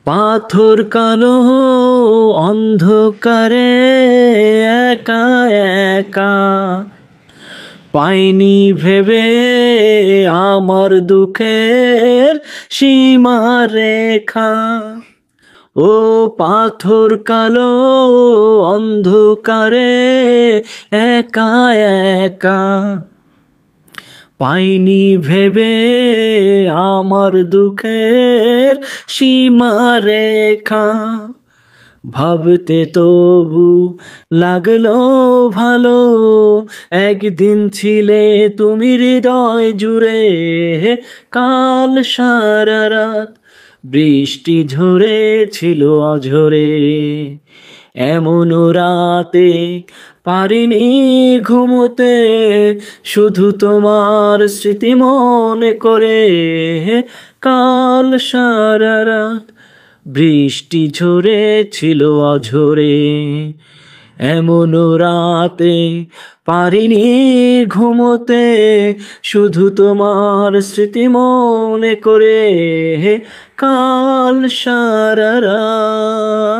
পাথর কালো অন্ধকারে একা একা, পাইনি ভেবে আমার দুঃখের সীমারেখা। ও পাথর কালো অন্ধকারে একা একা, পাইনি ভেবে আমার দুঃখের সীমারেখা। ভাবতে তবু লাগলো ভালো, একদিন ছিলে তুমি হৃদয় জুড়ে। কাল সারা রাত বৃষ্টি ঝরেছিল অঝরে, এমন রাতে পারিনি ঘুমোতে, শুধু তোমার স্মৃতি মনে করে। কাল সারা রাত বৃষ্টি ঝরেছিল অঝরে, এমন রাতে পারিনি ঘুমোতে, শুধু তোমার স্মৃতি মনে করে। কাল সারা রাত।